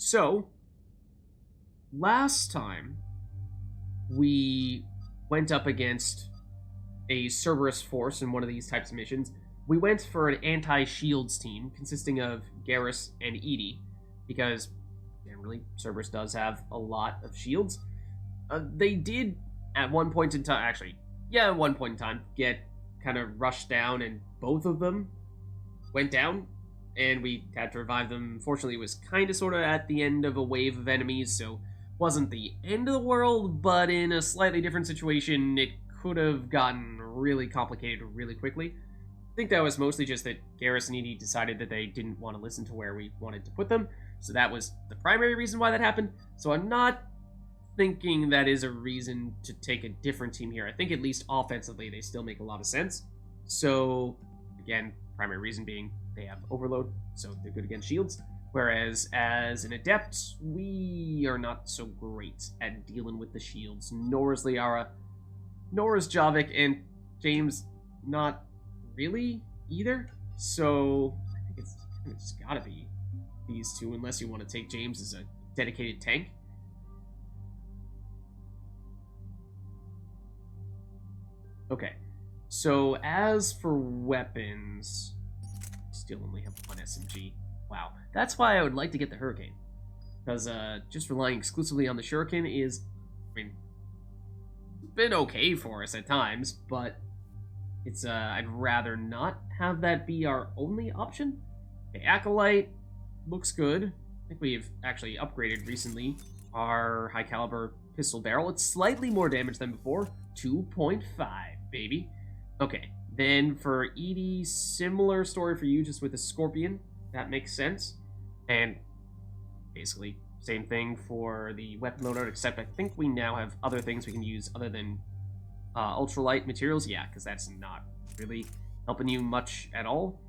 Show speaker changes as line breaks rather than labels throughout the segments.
So, last time we went up against a Cerberus force in one of these types of missions. We went for an anti-shields team consisting of Garrus and Edie, because generally Cerberus does have a lot of shields. They did at one point in time, at one point in time, get kind of rushed down, and both of them went down, and we had to revive them. Fortunately, it was kind of sort of at the end of a wave of enemies, so wasn't the end of the world, but in a slightly different situation, it could have gotten really complicated really quickly. I think that was mostly just that Garrus and Edie decided that they didn't want to listen to where we wanted to put them, so that was the primary reason why that happened. So I'm not thinking that is a reason to take a different team here. I think at least offensively they still make a lot of sense. So again, primary reason being they have overload, so they're good against shields. Whereas as an adept, we are not so great at dealing with the shields. Nor is Liara, nor is Javik, and James not really either. So I think it's gotta be these two, unless you want to take James as a dedicated tank. Okay, so as for weapons, I still only have one SMG. Wow, that's why I would like to get the Hurricane, because just relying exclusively on the Shuriken is, been okay for us at times, but it's I'd rather not have that be our only option. Okay, Acolyte looks good. I think we've actually upgraded recently our high caliber pistol barrel. It's slightly more damage than before, 2.5, baby. Okay, then for Edie, similar story for you, just with a Scorpion. That makes sense. And basically, same thing for the weapon loadout, except I think we now have other things we can use other than ultralight materials. Yeah, because that's not really helping you much at all.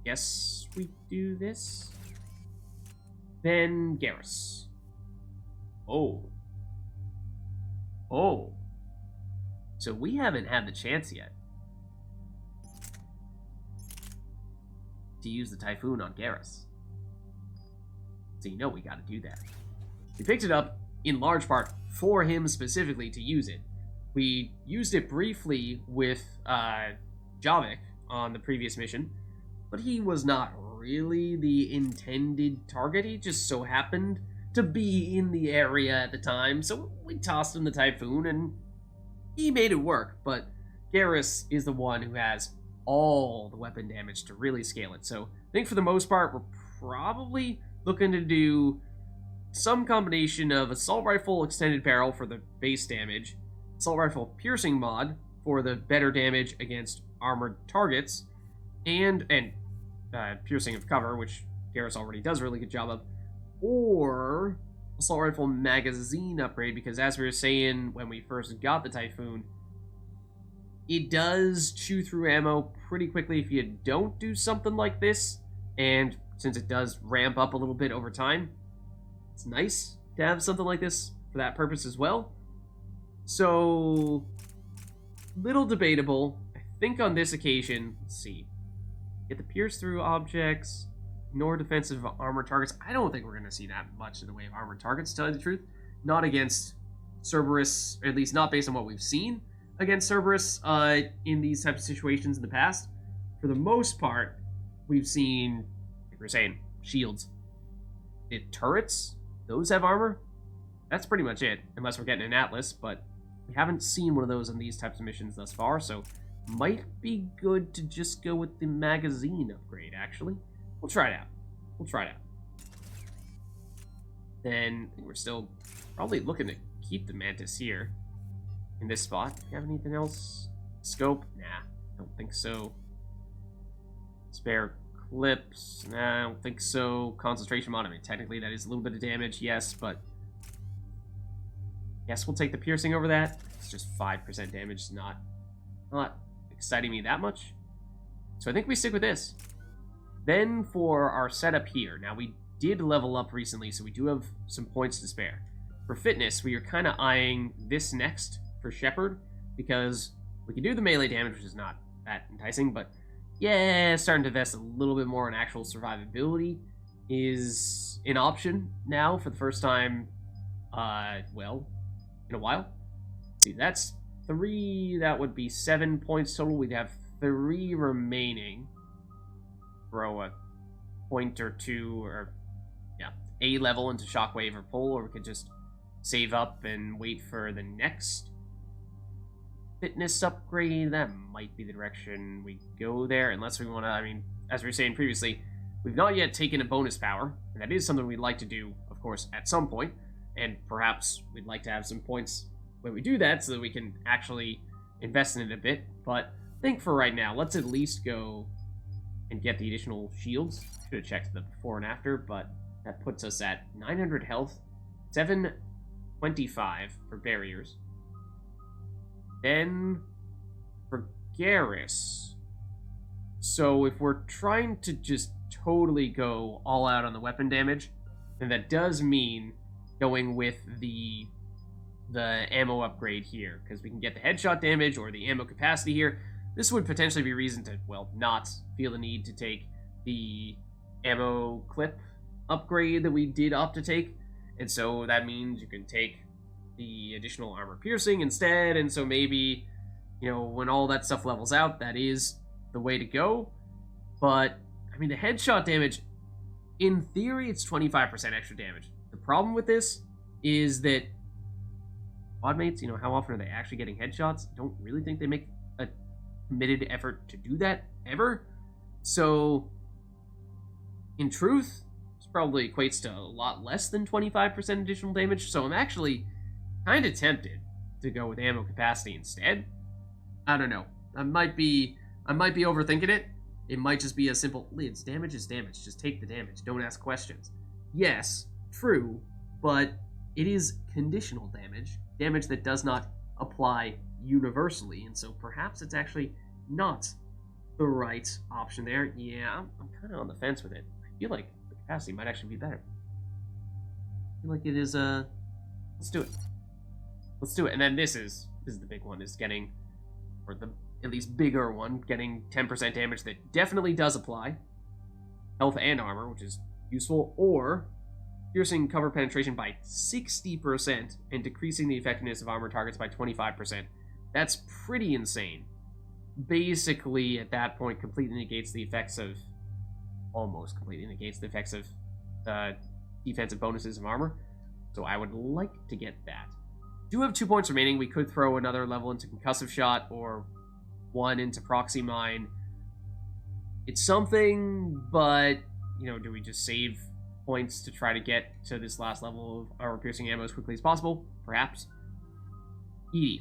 Guess we do this. Then Garrus. Oh. So we haven't had the chance yet to use the Typhoon on Garrus. So you know we gotta do that. We picked it up in large part for him specifically to use it. We used it briefly with Javik on the previous mission, but he was not really the intended target. He just so happened to be in the area at the time, so we tossed him the Typhoon and he made it work. But Garrus is the one who has all the weapon damage to really scale it. So I think for the most part, we're probably looking to do some combination of assault rifle extended barrel for the base damage, assault rifle piercing mod for the better damage against armored targets, and piercing of cover, which Garrus already does a really good job of, or assault rifle magazine upgrade, because as we were saying when we first got the Typhoon, it does chew through ammo pretty quickly if you don't do something like this, and since it does ramp up a little bit over time, it's nice to have something like this for that purpose as well. So, little debatable. I think on this occasion, let's see, get the pierce through objects, ignore defensive armored targets. I don't think we're going to see that much in the way of armored targets, to tell you the truth. Not against Cerberus, or at least not based on what we've seen against Cerberus in these types of situations in the past. For the most part, we've seen, like we're saying, shields. The turrets, those have armor. That's pretty much it, unless we're getting an Atlas, but we haven't seen one of those in these types of missions thus far, so might be good to just go with the magazine upgrade, actually. We'll try it out. Then I think we're still probably looking to keep the Mantis here in this spot. Do you have anything else? Scope? Nah, don't think so. Spare clips? Nah, I don't think so. Concentration mod, I mean, technically that is a little bit of damage, yes, but yes, we'll take the piercing over that. It's just 5% damage, it's not exciting me that much. So I think we stick with this. Then for our setup here, now we did level up recently, so we do have some points to spare. For fitness, we are kind of eyeing this next for Shepard, because we can do the melee damage, which is not that enticing, but yeah, starting to invest a little bit more in actual survivability. is an option now for the first time, well, in a while. Let's see, that's 3, that would be 7 points total. We'd have 3 remaining. Throw a point or 2, or, yeah, A level into Shockwave or Pull, or we could just save up and wait for the next fitness upgrade. That might be the direction we go there, unless we want to, I mean, as we were saying previously, we've not yet taken a bonus power, and that is something we'd like to do, of course, at some point, and perhaps we'd like to have some points when we do that so that we can actually invest in it a bit. But I think for right now, let's at least go and get the additional shields. Should have checked the before and after, but that puts us at 900 health, 725 for barriers. Then for Garrus, so if we're trying to just totally go all out on the weapon damage, then that does mean going with the ammo upgrade here, because we can get the headshot damage or the ammo capacity here. This would potentially be reason to, well, not feel the need to take the ammo clip upgrade that we did opt to take, and so that means you can take the additional armor piercing instead, and so maybe, you know, when all that stuff levels out, that is the way to go. But, I mean, the headshot damage, in theory, it's 25% extra damage. The problem with this is that squad mates, you know, how often are they actually getting headshots? I don't really think they make a committed effort to do that, ever. So, in truth, this probably equates to a lot less than 25% additional damage, so I'm actually kind of tempted to go with ammo capacity instead. I don't know. I might be overthinking it. It might just be a simple, Lids, damage is damage. Just take the damage. Don't ask questions. Yes, true, but it is conditional damage. Damage that does not apply universally, and so perhaps it's actually not the right option there. Yeah, I'm kind of on the fence with it. I feel like the capacity might actually be better. I feel like it is, let's do it. Let's do it. And then this is the big one, is getting, or the at least bigger one, getting 10% damage that definitely does apply. Health and armor, which is useful, or piercing cover penetration by 60% and decreasing the effectiveness of armor targets by 25%. That's pretty insane. Basically, at that point, completely negates the effects of, almost completely negates the effects of defensive bonuses of armor. So I would like to get that. Do have 2 points remaining. We could throw another level into concussive shot or 1 into proxy mine. It's something, but, you know, do we just save points to try to get to this last level of armor piercing ammo as quickly as possible? Perhaps. Edie.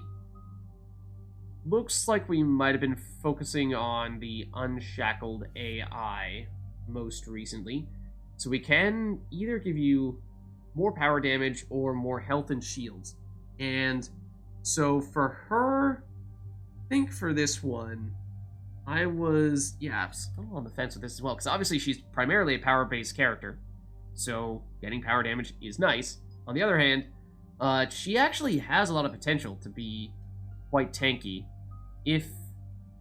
Looks like we might have been focusing on the unshackled AI most recently. So we can either give you more power damage or more health and shields. And so for her, I think for this one, I was, yeah, a little on the fence with this as well, because obviously she's primarily a power-based character, so getting power damage is nice. On the other hand, she actually has a lot of potential to be quite tanky if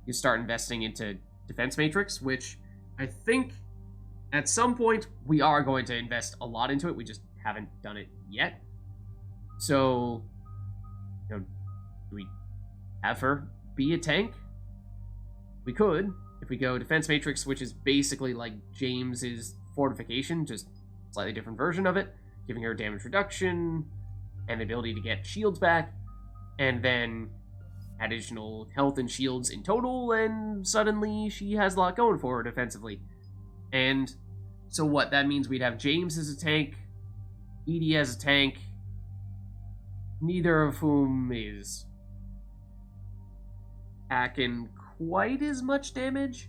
you start investing into Defense Matrix, which I think at some point we are going to invest a lot into it. We just haven't done it yet. So, you know, do we have her be a tank? We could, if we go Defense Matrix, which is basically like James's Fortification, just slightly different version of it, giving her damage reduction and the ability to get shields back, and then additional health and shields in total, and suddenly she has a lot going for her defensively. And so what? That means we'd have James as a tank, Edie as a tank, neither of whom is packing quite as much damage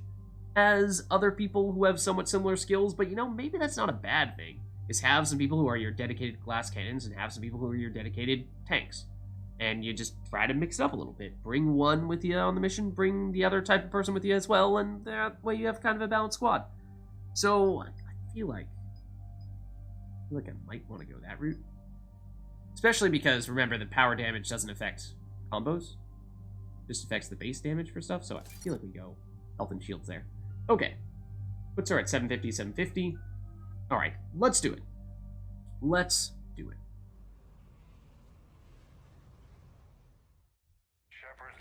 as other people who have somewhat similar skills, but you know, maybe that's not a bad thing, is have some people who are your dedicated glass cannons and have some people who are your dedicated tanks. And you just try to mix it up a little bit. Bring one with you on the mission, bring the other type of person with you as well, and that way you have kind of a balanced squad. So, I feel like I might want to go that route. Especially because, remember, the power damage doesn't affect combos. It just affects the base damage for stuff, so I feel like we go health and shields there. Okay. Puts her at 750, 750. Alright, let's do it. Let's do it.
Shepard,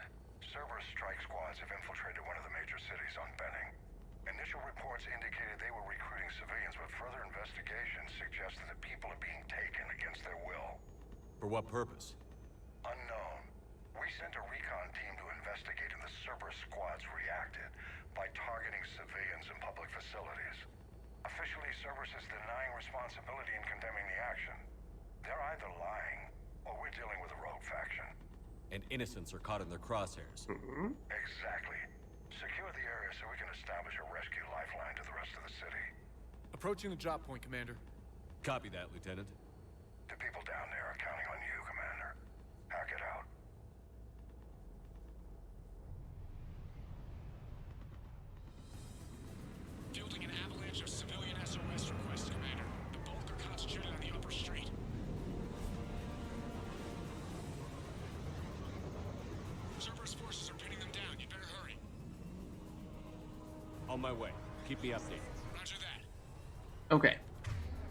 Cerberus strike squads have infiltrated one of the major cities on Benning. Initial reports indicated they were recruiting civilians, but further investigation suggested that people are being taken against their will.
For what purpose?
Unknown. We sent a recon team to investigate, and the Cerberus squads reacted by targeting civilians in public facilities. Officially, Cerberus is denying responsibility and condemning the action. They're either lying, or we're dealing with a rogue faction.
And innocents are caught in their crosshairs.
Exactly. Secure the area so we can establish a rescue lifeline to the rest of the city.
Approaching the drop point, Commander.
Copy that, Lieutenant.
The people down there are counting on you, Commander. Hack it out.
Fielding an avalanche of civilian SOS requests, Commander. The bulk are concentrated on the upper street. Cerberus forces are pinning them down. You'd better hurry.
On my way. Keep me updated.
Roger that.
Okay.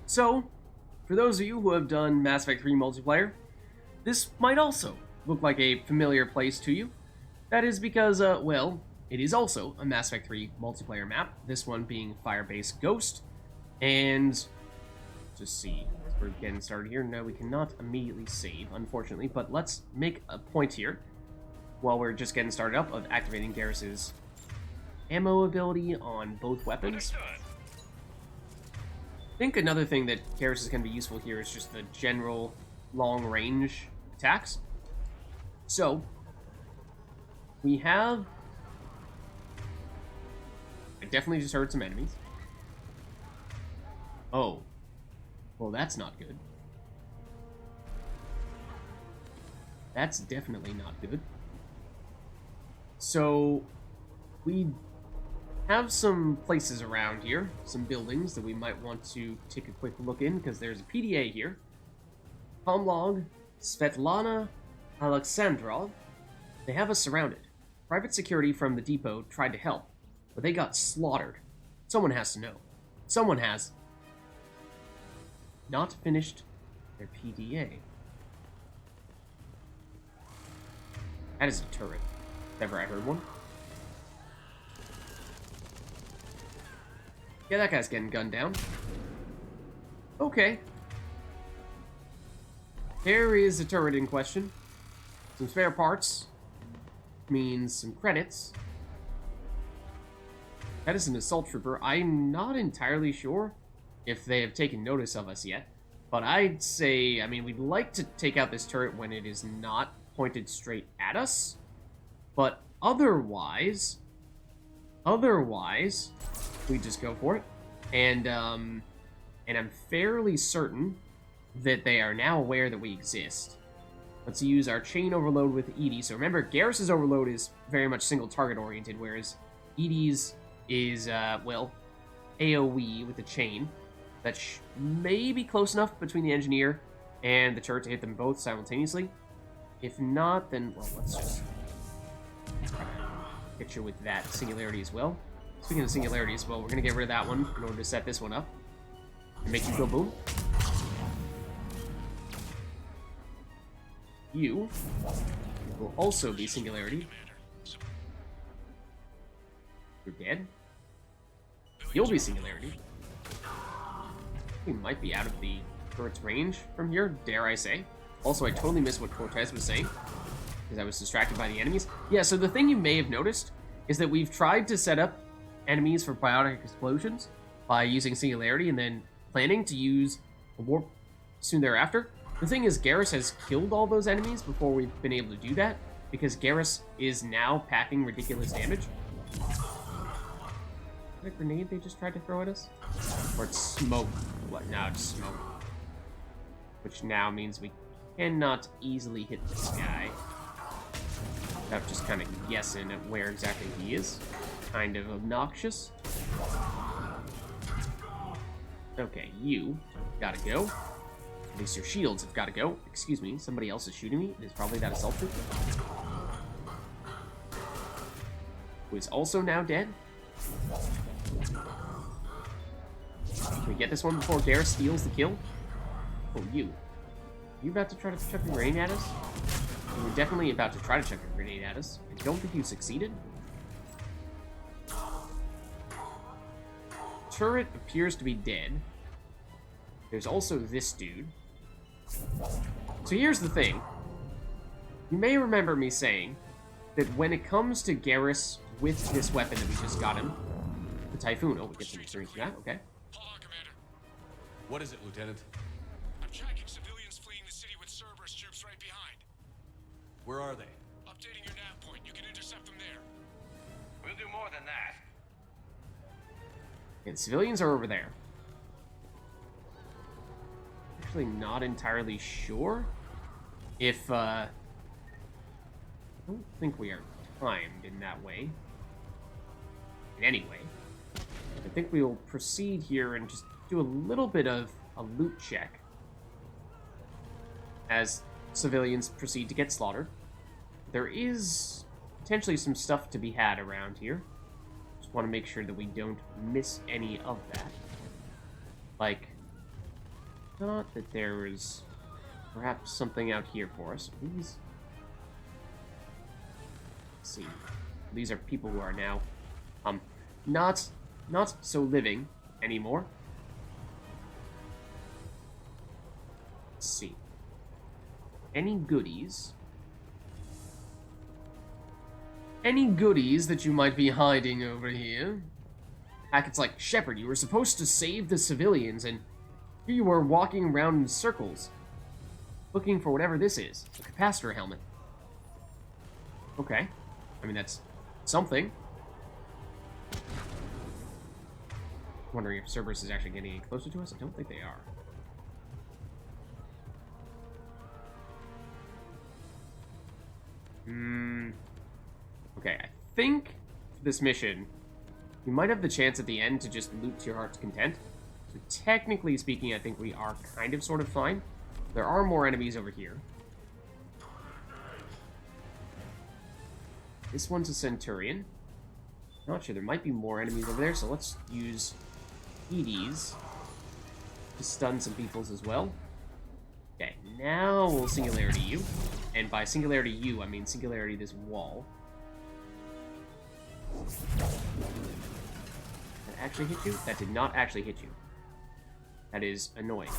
So, for those of you who have done Mass Effect 3 multiplayer, this might also look like a familiar place to you. That is because, well, it is also a Mass Effect 3 multiplayer map, this one being Firebase Ghost, and just see, as we're getting started here, no, we cannot immediately save, unfortunately, but let's make a point here, while we're just getting started up, of activating Garrus's ammo ability on both weapons. I think another thing that Cerberus is going to be useful here is just the general long-range attacks. So, we have... I definitely just heard some enemies. Oh. Well, that's not good. That's definitely not good. So, we have some places around here, some buildings that we might want to take a quick look in, because there's a PDA here. Comlog, Svetlana Alexandrov. They have us surrounded. Private security from the depot tried to help, but they got slaughtered. Someone has to know. Someone has not finished their PDA. That is a turret, if ever I heard one. Yeah, that guy's getting gunned down. Okay. There is a turret in question. Some spare parts. Means some credits. That is an assault trooper. I'm not entirely sure if they have taken notice of us yet. But I'd say, I mean, we'd like to take out this turret when it is not pointed straight at us. But otherwise, we just go for it. And I'm fairly certain that they are now aware that we exist. Let's use our chain overload with Edie. So remember, Garrus's overload is very much single target oriented, whereas Edie's is, well, AoE with the chain. That may be close enough between the engineer and the turret to hit them both simultaneously. If not, then, well, let's just hit you with that singularity as well. Speaking of singularity as well, we're going to get rid of that one in order to set this one up. And make you go boom. You will also be singularity. You're dead. You'll be singularity. We might be out of the turret's range from here, dare I say. Also, I totally missed what Cortez was saying, because I was distracted by the enemies. Yeah, so the thing you may have noticed is that we've tried to set up enemies for biotic explosions by using singularity and then planning to use a warp soon thereafter. The thing is, Garrus has killed all those enemies before we've been able to do that, because Garrus is now packing ridiculous damage. Is that a grenade they just tried to throw at us? Or it's smoke. What? No, it's smoke. Which now means we cannot easily hit this guy without just kind of guessing at where exactly he is. Kind of obnoxious. Okay, you gotta go. At least your shields have gotta go. Excuse me, somebody else is shooting me. It is probably that assault trooper. Who is also now dead. Can we get this one before Garrus steals the kill? Oh, you. You about to try to chuck a grenade at us? You were definitely about to try to chuck a grenade at us. I don't think you succeeded. Turret appears to be dead. There's also this dude. So here's the thing. You may remember me saying that when it comes to Garrus with this weapon that we just got him, the Typhoon. Oh, we get some experience from that. Okay.
Hold on, Commander.
What is it, Lieutenant?
I'm tracking civilians fleeing the city with Cerberus troops right behind.
Where are they?
Updating your nav point. You can intercept them there.
We'll do more than that.
And civilians are over there. Actually, not entirely sure if, I don't think we are timed in that way. In any way. I think we will proceed here and just do a little bit of a loot check as civilians proceed to get slaughtered. There is potentially some stuff to be had around here. Just want to make sure that we don't miss any of that. Like, thought that there was perhaps something out here for us. Please. Let's see. These are people who are now, not so living anymore. Let's see. Any goodies? Any goodies that you might be hiding over here? Hackett's like, Shepard, you were supposed to save the civilians, and here you were walking around in circles, looking for whatever this is. A capacitor helmet. Okay. I mean, that's something. Wondering if Cerberus is actually getting any closer to us? I don't think they are. Okay, I think for this mission, you might have the chance at the end to just loot to your heart's content. So technically speaking, I think we are kind of sort of fine. There are more enemies over here. This one's a Centurion. Not sure, there might be more enemies over there, so let's use EDs to stun some peoples as well. Okay, now we'll Singularity you. And by Singularity you, I mean Singularity this wall. That actually hit you? That did not actually hit you. That is annoying.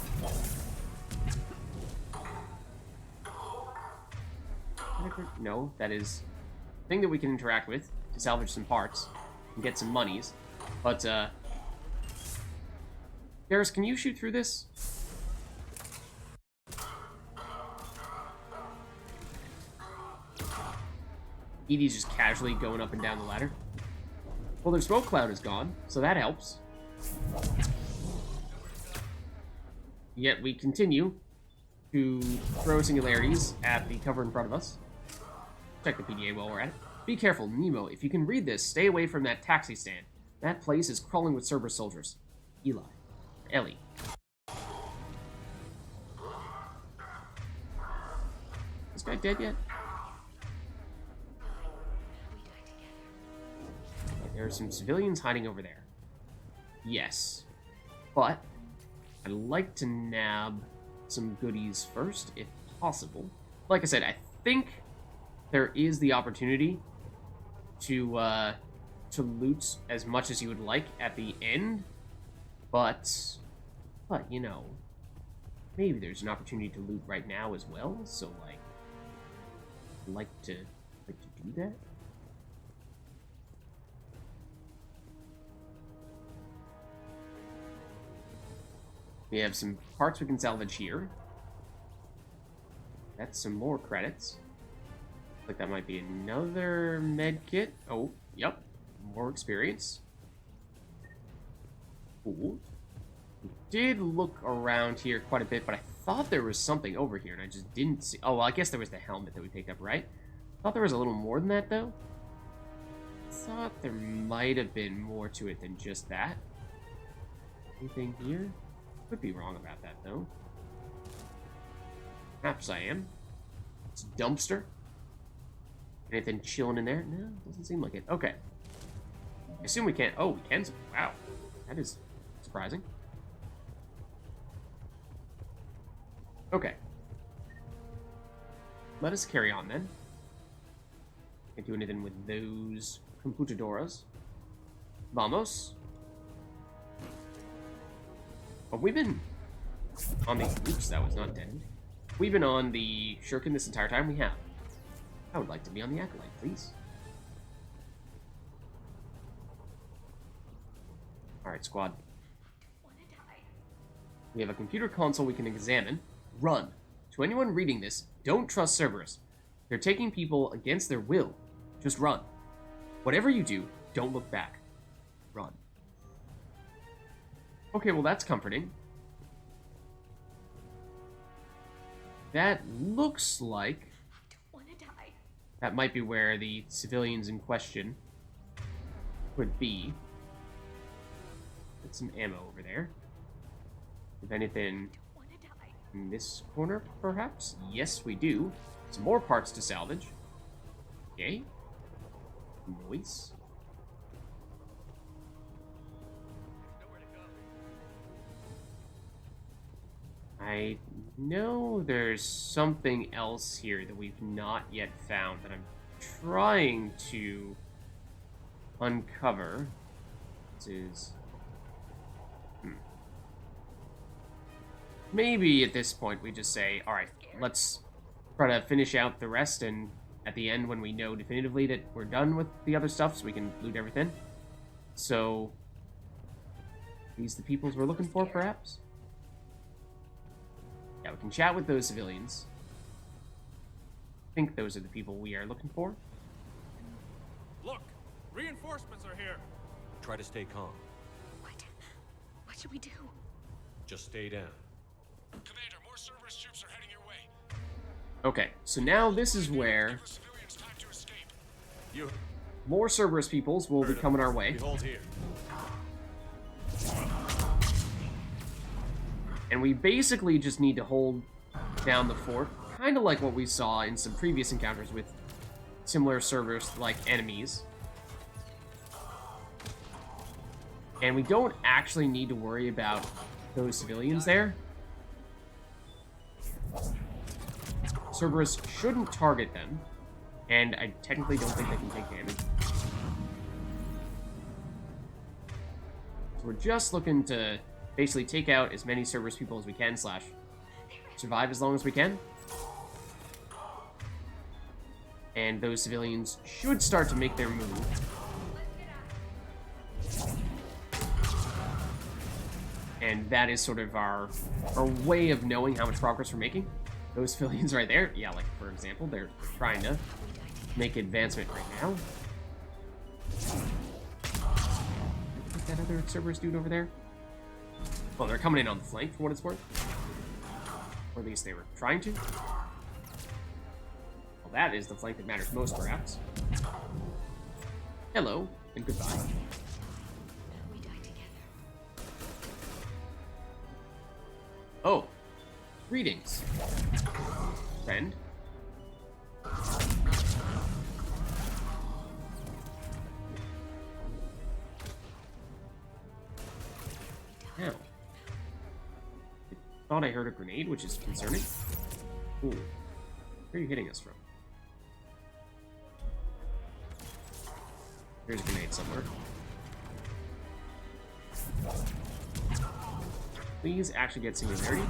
No, that is a thing that we can interact with to salvage some parts and get some monies. But, Garrus, can you shoot through this? Edie's just casually going up and down the ladder. Well, their smoke cloud is gone, so that helps. Yet we continue to throw singularities at the cover in front of us. Check the PDA while we're at it. Be careful, Nemo. If you can read this, stay away from that taxi stand. That place is crawling with Cerberus soldiers. Eli. Ellie. This guy dead yet? There are some civilians hiding over there. Yes. But I'd like to nab some goodies first, if possible. Like I said, I think there is the opportunity to loot as much as you would like at the end, but you know, maybe there's an opportunity to loot right now as well. So like, I'd like to do that. We have some parts we can salvage here. That's some more credits. Looks like that might be another med kit. Oh, yep. More experience. Cool. We did look around here quite a bit, but I thought there was something over here, and I just didn't see. Oh, well, I guess there was the helmet that we picked up, right? I thought there was a little more than that, though. I thought there might have been more to it than just that. Anything here? Could be wrong about that, though. Perhaps I am. It's a dumpster. Anything chilling in there? No, doesn't seem like it. Okay. I assume we can't. Oh, we can. Wow. That is surprising. Okay. Let us carry on then. Can't do anything with those computadoras. Vamos. Oh, we've been on the... Oops, that was not dead. We've been on the Shuriken this entire time. We have. I would like to be on the Acolyte, please. Alright, squad. We have a computer console we can examine. Run. To anyone reading this, don't trust Cerberus. They're taking people against their will. Just run. Whatever you do, don't look back. Run. Okay, well that's comforting. That looks like... that might be where the civilians in question would be. Put some ammo over there. If anything, in this corner, perhaps? Yes, we do. Some more parts to salvage. Okay. Noise. I know there's something else here that we've not yet found that I'm trying to uncover. This is... Maybe at this point we just say, alright, let's try to finish out the rest, and at the end when we know definitively that we're done with the other stuff so we can loot everything. So, these the peoples we're looking for, perhaps? Yeah, we can chat with those civilians. I think those are the people we are looking for.
Look! Reinforcements are here!
Try to stay calm.
What should we do?
Just stay down.
Commander, more Cerberus troops are heading your way.
Okay, so now this is where
Give the civilians time to escape.
You
more Cerberus peoples will be coming our way.
behold here.
And we basically just need to hold down the fort, kind of like what we saw in some previous encounters with similar Cerberus-like enemies. And we don't actually need to worry about those civilians there. Cerberus shouldn't target them, and I technically don't think they can take damage. So we're just looking to basically take out as many Cerberus people as we can, slash survive as long as we can. And those civilians should start to make their move. And that is sort of our way of knowing how much progress we're making. Those civilians right there, yeah, like for example, they're trying to make advancement right now. Look at that other Cerberus dude over there. Well, they're coming in on the flank for what it's worth. Or at least they were trying to. Well, that is the flank that matters most, perhaps. Hello, and goodbye.
We die together.
Oh. Greetings, friend. Now. I thought I heard a grenade, which is concerning. Ooh. Where are you hitting us from? There's a grenade somewhere. Please actually get singularity.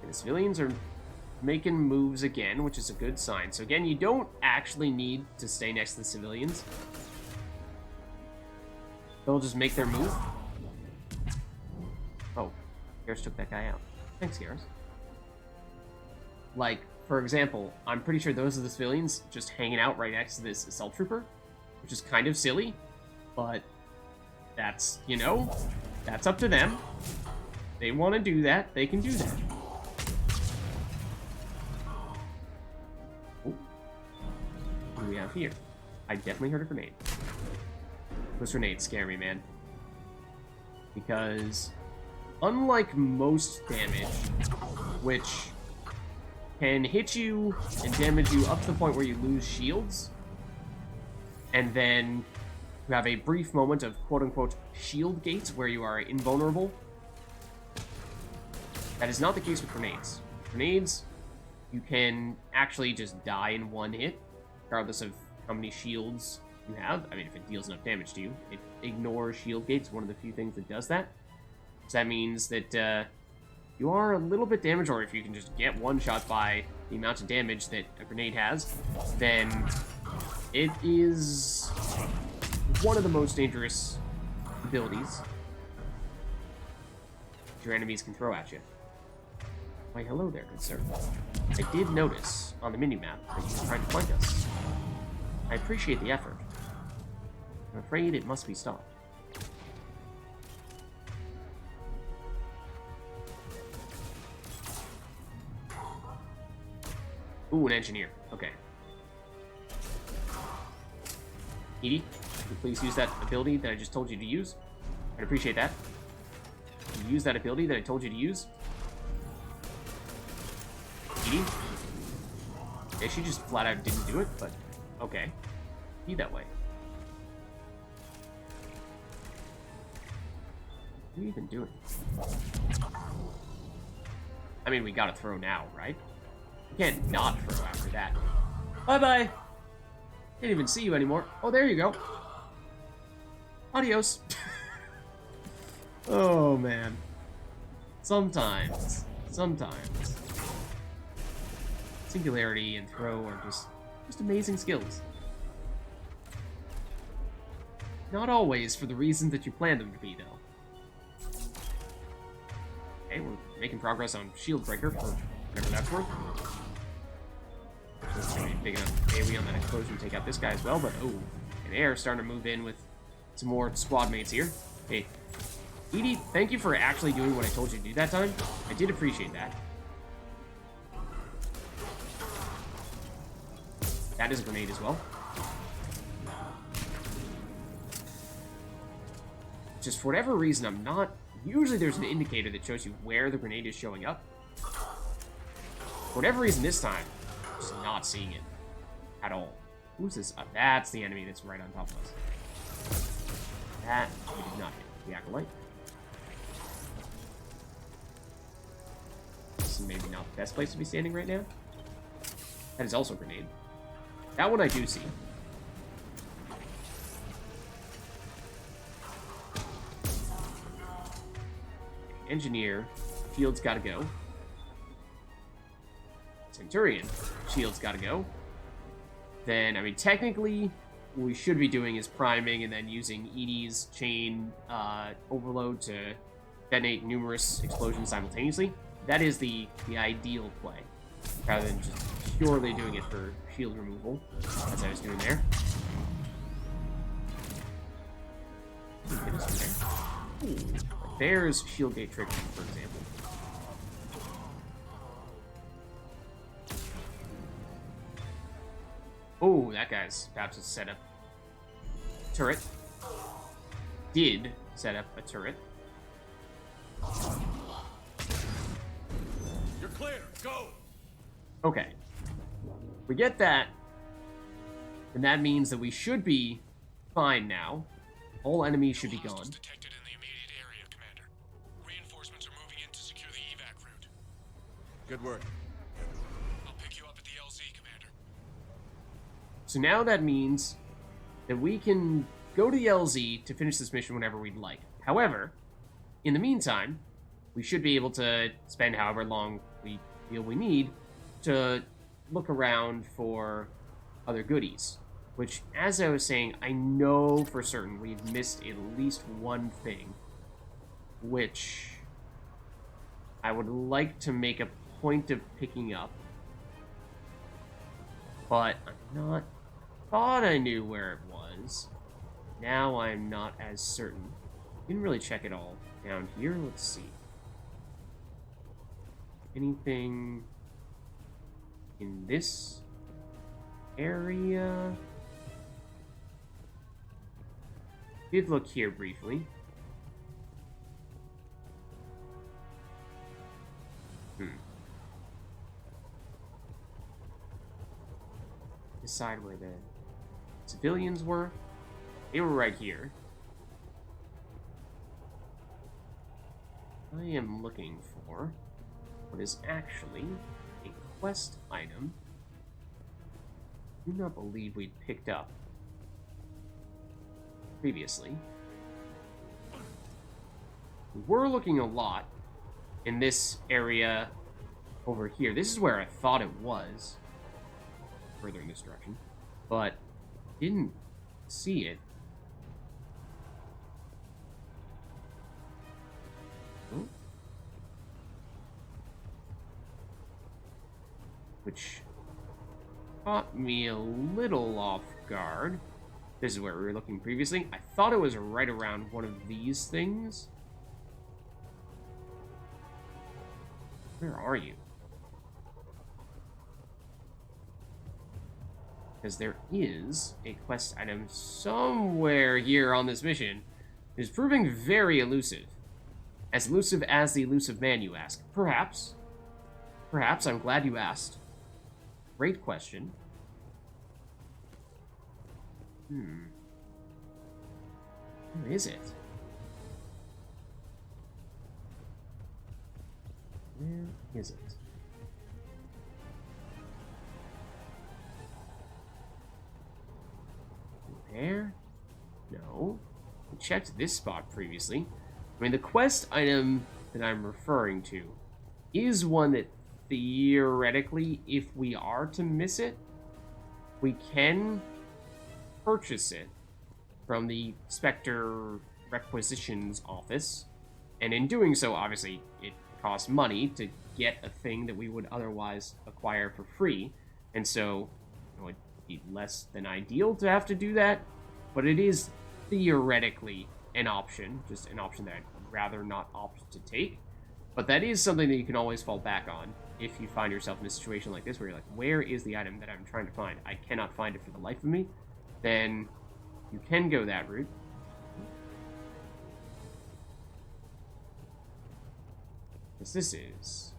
And the civilians are making moves again, which is a good sign. So again, you don't actually need to stay next to the civilians. They'll just make their move. Oh, Garrus took that guy out. Thanks, Garrus. Like, for example, I'm pretty sure those are the civilians just hanging out right next to this assault trooper, which is kind of silly, but that's, you know, that's up to them. They want to do that, they can do that. Oh. What do we have here? I definitely heard a grenade. Those grenades scare me, man. Because, unlike most damage, which can hit you and damage you up to the point where you lose shields, and then you have a brief moment of quote-unquote shield gates where you are invulnerable That is not the case with grenades. Grenades, you can actually just die in one hit, regardless of how many shields you have. I mean, if it deals enough damage to you. It ignores shield gates, one of the few things that does that. So that means that you are a little bit damaged, or if you can just get one shot by the amount of damage that a grenade has, then it is one of the most dangerous abilities your enemies can throw at you. Why, hello there, good sir. I did notice on the minimap that you were trying to flank us. I appreciate the effort. I'm afraid it must be stopped. Ooh, an engineer. Okay. Edie, could you please use that ability that I just told you to use? I'd appreciate that. Can you use that ability that I told you to use? Edie? Yeah, she just flat out didn't do it, but okay. Be that way. What are you even doing? I mean, we gotta throw now, right? We can't not throw after that. Bye-bye! Can't even see you anymore. Oh, there you go. Adios. Oh, man. Sometimes. Singularity and throw are just amazing skills. Not always for the reason that you planned them to be, though. Okay, we're making progress on Shield Breaker for whatever that's worth. It's gonna be big enough AoE on that explosion to take out this guy as well, but oh, and air starting to move in with some more squad mates here. Hey, Edie, thank you for actually doing what I told you to do that time. I did appreciate that. That is a grenade as well. Just for whatever reason, I'm not... Usually there's an indicator that shows you where the grenade is showing up. For whatever reason this time, I'm just not seeing it at all. Who's this? That's the enemy that's right on top of us. That we did not hit. The Acolyte. This is maybe not the best place to be standing right now. That is also a grenade. That one I do see. Engineer, shield's gotta go. Centurion, shield's gotta go. Then, I mean, technically, what we should be doing is priming and then using Edie's chain overload to detonate numerous explosions simultaneously. That is the ideal play, rather than just purely doing it for shield removal, as I was doing there. Ooh, there's shield gate tricking, for example. Oh, that guy's perhaps set up a turret. Did set up a turret.
You're clear. Go.
Okay. We get that, and that means that we should be fine now. All enemies should be gone.
Hostiles detected in the immediate area, Commander. Reinforcements are moving in to secure the evac route.
Good work.
I'll pick you up at the LZ, Commander.
So now that means that we can go to the LZ to finish this mission whenever we'd like. However, in the meantime, we should be able to spend however long we feel we need to look around for other goodies. Which, as I was saying, I know for certain we've missed at least one thing, which I would like to make a point of picking up. But I'm not... Thought I knew where it was. Now I'm not as certain. Didn't really check it all down here. Let's see. Anything in this area? Did look here briefly. Decide where the civilians were. They were right here. I am looking for what is actually a quest item I do not believe we'd picked up previously. We were looking a lot in this area over here. This is where I thought it was, further in this direction, but didn't see it. Oh. Which caught me a little off guard. This is where we were looking previously. I thought it was right around one of these things. Where are you? Because there is a quest item somewhere here on this mission. It is proving very elusive. As elusive as the elusive man, you ask. Perhaps. Perhaps. I'm glad you asked. Great question. Where is it? Where is it? There? No. We checked this spot previously. I mean, the quest item that I'm referring to is one that theoretically, if we are to miss it, we can purchase it from the Spectre Requisitions Office. And in doing so, obviously, it costs money to get a thing that we would otherwise acquire for free. And so, you know, it'd be less than ideal to have to do that, but it is theoretically an option, just an option that I'd rather not opt to take. But that is something that you can always fall back on if you find yourself in a situation like this where you're like, where is the item that I'm trying to find? I cannot find it for the life of me. Then you can go that route. Because this is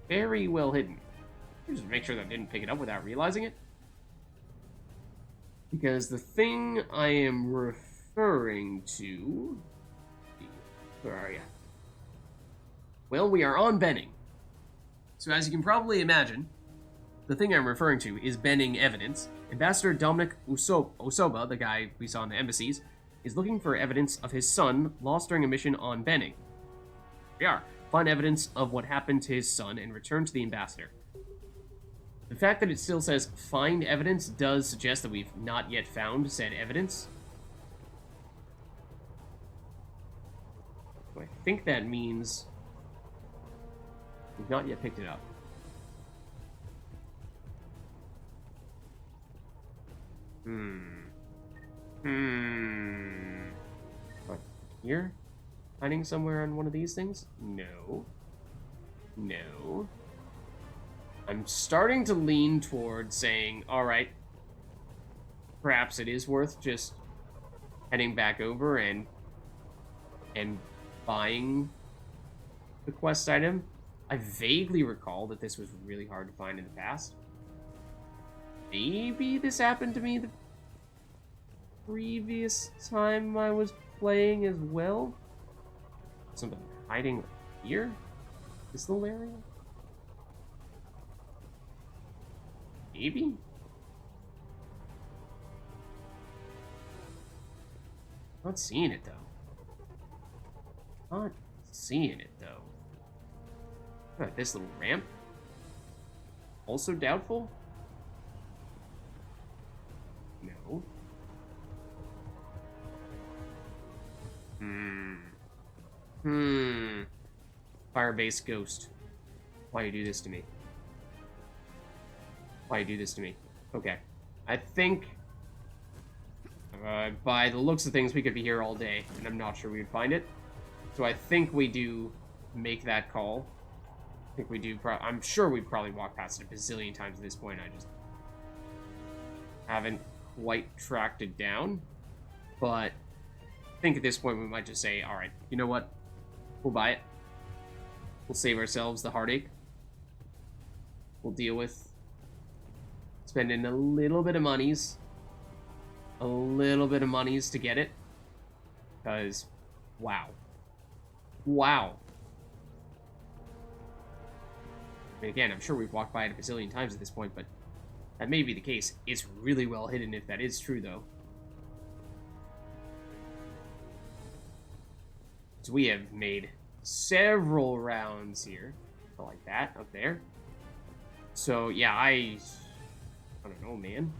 very well hidden. Just make sure that I didn't pick it up without realizing it. Because the thing I am referring to... Where are you? Well, we are on Benning. So as you can probably imagine, the thing I'm referring to is Benning evidence. Ambassador Dominic Osoba, the guy we saw in the embassies, is looking for evidence of his son lost during a mission on Benning. Here we are. Find evidence of what happened to his son and return to the ambassador. The fact that it still says find evidence does suggest that we've not yet found said evidence. So I think that means we've not yet picked it up. What, here? Hiding somewhere on one of these things? No. No. I'm starting to lean toward saying, alright, perhaps it is worth just heading back over and buying the quest item. I vaguely recall that this was really hard to find in the past. Maybe this happened to me the previous time I was playing as well? Something hiding here? This little area? Maybe? Not seeing it, though. Not seeing it, though. What about this little ramp? Also doubtful? No. Firebase ghost. Why you do this to me? Why you do this to me? Okay. I think, by the looks of things, we could be here all day, and I'm not sure we would find it. So I think we do make that call. I think we do. I'm sure we've probably walked past it a bazillion times at this point. I just haven't quite tracked it down. But I think at this point we might just say, all right, you know what? We'll buy it. We'll save ourselves the heartache. We'll deal with spending a little bit of monies. A little bit of monies to get it. Because, wow. Wow. I mean, again, I'm sure we've walked by it a bazillion times at this point, but that may be the case. It's really well hidden if that is true, though. So we have made several rounds here. Like that, up there. So, yeah, I don't know, man.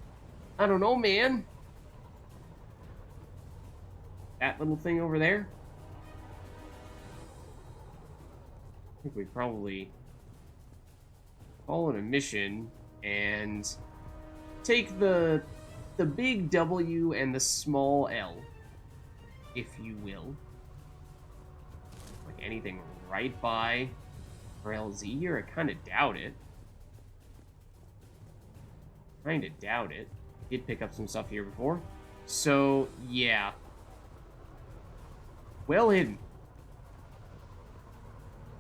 I don't know, man. That little thing over there. I think we probably call it a mission and take the big W and the small L, if you will. Like anything right by for LZ here? I kind of doubt it. Did pick up some stuff here before. So, yeah. Well hidden.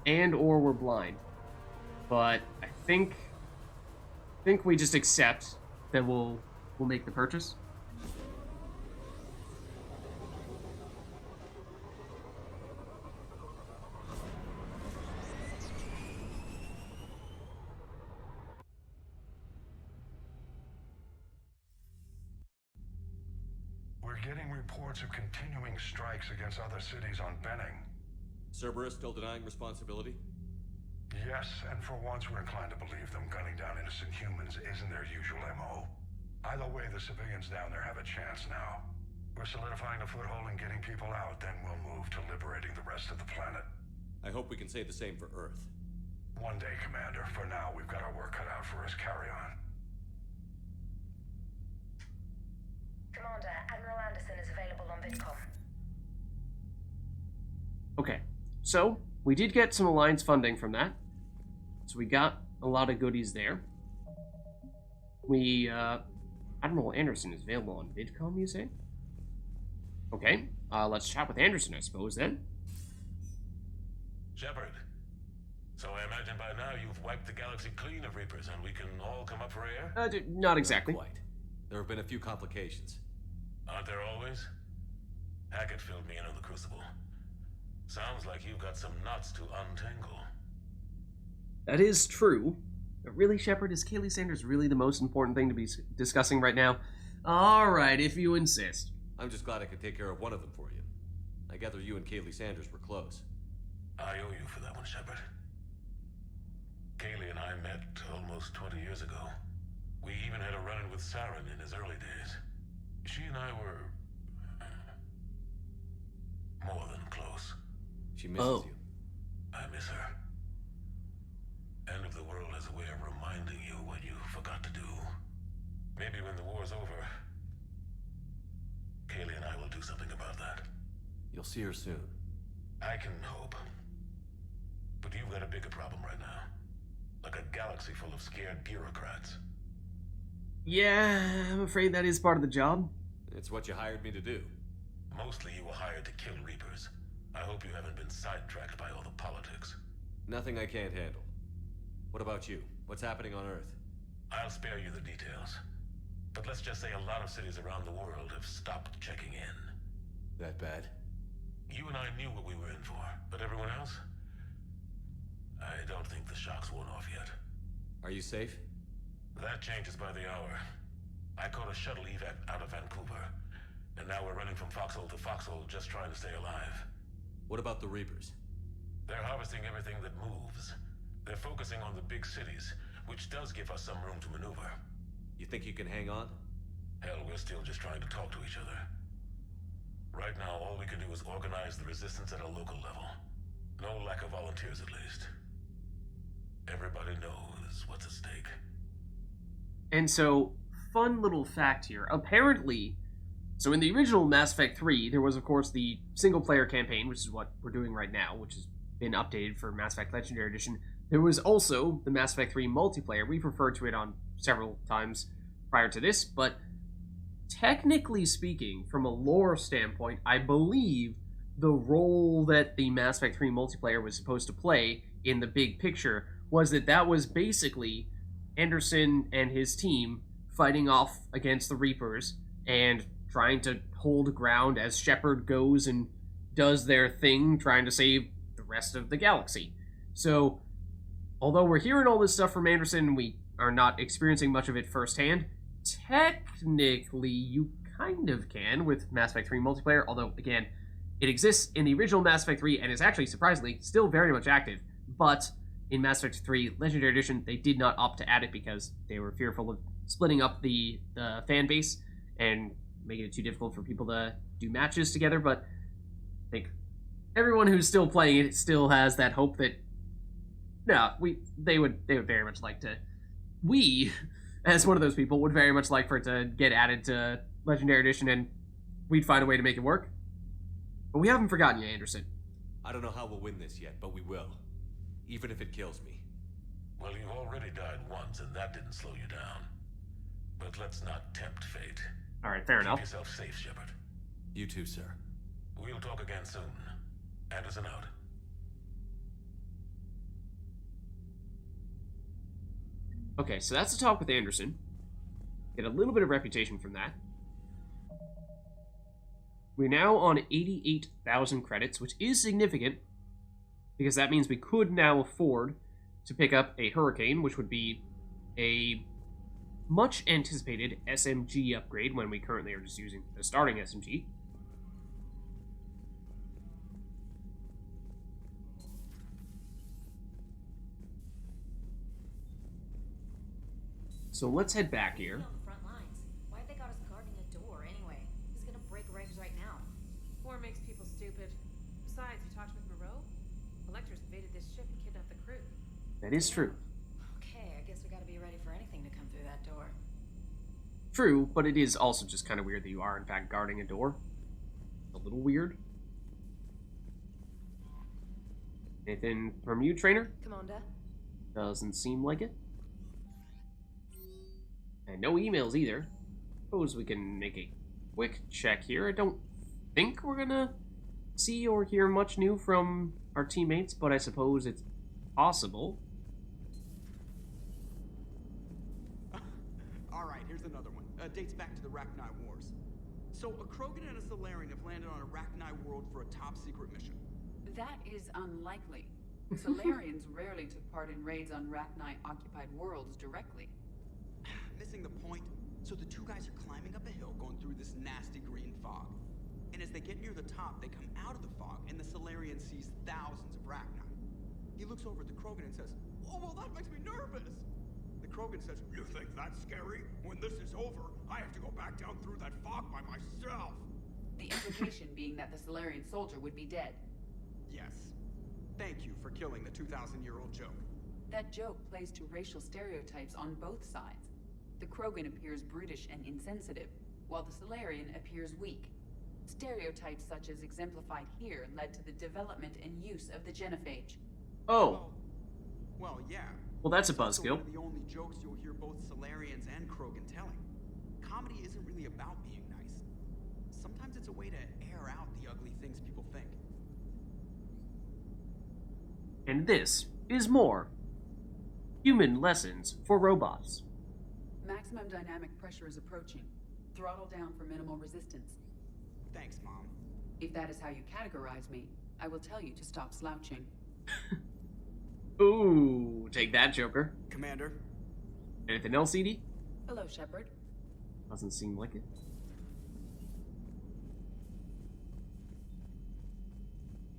And or we're blind. But I think we just accept that we'll make the purchase.
We're getting reports of continuing strikes against other cities on Benning.
Cerberus still denying responsibility?
Yes, and for once we're inclined to believe them gunning down innocent humans isn't their usual MO. Either way, the civilians down there have a chance now. We're solidifying a foothold and getting people out, then we'll move to liberating the rest of the planet.
I hope we can say the same for Earth.
One day, Commander. For now, we've got our work cut out for us. Carry on.
Commander, Admiral Anderson is available on Vidcom.
Okay, so we did get some Alliance funding from that. So we got a lot of goodies there. Admiral Anderson is available on Vidcom, you say? Okay, let's chat with Anderson, I suppose, then.
Shepard. So I imagine by now you've wiped the galaxy clean of Reapers and we can all come up for air?
Not exactly.
Not quite. There have been a few complications.
Aren't there always? Hackett filled me in on the Crucible. Sounds like you've got some knots to untangle.
That is true. But really, Shepard, is Kaylee Sanders really the most important thing to be discussing right now? Alright, if you insist.
I'm just glad I could take care of one of them for you. I gather you and Kaylee Sanders were close.
I owe you for that one, Shepard. Kaylee and I met almost 20 years ago. We even had a run-in with Saren in his early days. She and I were... more than close.
She misses you.
I miss her. End of the world has a way of reminding you what you forgot to do. Maybe when the war's over, Kaylee and I will do something about that.
You'll see her soon.
I can hope. But you've got a bigger problem right now. Like a galaxy full of scared bureaucrats.
Yeah, I'm afraid that is part of the job.
It's what you hired me to do.
Mostly you were hired to kill Reapers. I hope you haven't been sidetracked by all the politics.
Nothing I can't handle. What about you? What's happening on Earth?
I'll spare you the details. But let's just say a lot of cities around the world have stopped checking in.
That bad?
You and I knew what we were in for, but everyone else? I don't think the shock's worn off yet.
Are you safe?
That changes by the hour. I caught a shuttle evac out of Vancouver, and now we're running from foxhole to foxhole just trying to stay alive.
What about the Reapers?
They're harvesting everything that moves. They're focusing on the big cities, which does give us some room to maneuver.
You think you can hang on?
Hell, we're still just trying to talk to each other. Right now, all we can do is organize the resistance at a local level. No lack of volunteers, at least. Everybody knows what's at stake.
And so, fun little fact here. Apparently, so in the original Mass Effect 3, there was, of course, the single-player campaign, which is what we're doing right now, which has been updated for Mass Effect Legendary Edition. There was also the Mass Effect 3 multiplayer. We've referred to it on several times prior to this, but technically speaking, from a lore standpoint, I believe the role that the Mass Effect 3 multiplayer was supposed to play in the big picture was that was basically Anderson and his team fighting off against the Reapers and trying to hold ground as Shepard goes and does their thing, trying to save the rest of the galaxy. So, although we're hearing all this stuff from Anderson, we are not experiencing much of it firsthand. Technically, you kind of can with Mass Effect 3 multiplayer, although, again, it exists in the original Mass Effect 3 and is actually, surprisingly, still very much active. But in Mass Effect 3 Legendary Edition, they did not opt to add it because they were fearful of splitting up the fan base and making it too difficult for people to do matches together. But I think everyone who's still playing it still has that hope that they would very much like to. We, as one of those people, would very much like for it to get added to Legendary Edition, and we'd find a way to make it work. But we haven't forgotten you, Anderson.
I don't know how we'll win this yet, but we will. Even if it kills me.
Well, you already died once, and that didn't slow you down. But let's not tempt fate.
All right, fair enough.
Keep yourself safe, Shepard.
You too, sir.
We'll talk again soon. Anderson out.
Okay, so that's the talk with Anderson. Get a little bit of reputation from that. We're now on 88,000 credits, which is significant, because that means we could now afford to pick up a Hurricane, which would be a much anticipated SMG upgrade when we currently are just using the starting SMG. So let's head back here.
On the front lines. Why have they got us guarding a door anyway? Who's gonna break regs right now?
War makes people stupid. Besides, we talked with Moreau. Electors invaded this ship and kidnapped the crew.
That is true.
Okay, I guess we gotta be ready for anything to come through that door.
True, but it is also just kind of weird that you are, in fact, guarding a door. A little weird. Anything from you, Trainer?
Commander?
Doesn't seem like it. And no emails either. Suppose we can make a quick check here. I don't think we're gonna see or hear much new from our teammates, but I suppose it's possible.
Alright, here's another one. Dates back to the Rachni Wars. So, a Krogan and a Solarian have landed on a Rachni world for a top-secret mission.
That is unlikely. Solarians rarely took part in raids on Rachni-occupied worlds directly.
Missing the point? So the two guys are climbing up a hill going through this nasty green fog. And as they get near the top, they come out of the fog, and the Solarian sees thousands of Rachni. He looks over at the Krogan and says, "Oh, well, that makes me nervous!" The Krogan says, "You think that's scary? When this is over, I have to go back down through that fog by myself!"
The implication being that the Solarian soldier would be dead.
Yes. Thank you for killing the 2,000-year-old joke.
That joke plays to racial stereotypes on both sides. The Krogan appears brutish and insensitive, while the Solarian appears weak. Stereotypes such as exemplified here led to the development and use of the genophage.
Oh.
Well, yeah.
Well, that's a
It's also
buzzkill.
one of the only jokes you'll hear both Solarians and Krogan telling. Comedy isn't really about being nice. Sometimes it's a way to air out the ugly things people think.
And this is more Human Lessons for Robots.
Maximum dynamic pressure is approaching. Throttle down for minimal resistance.
Thanks, Mom.
If that is how you categorize me, I will tell you to stop slouching.
Ooh, take that, Joker.
Commander?
Anything else, Edie?
Hello, Shepard.
Doesn't seem like it.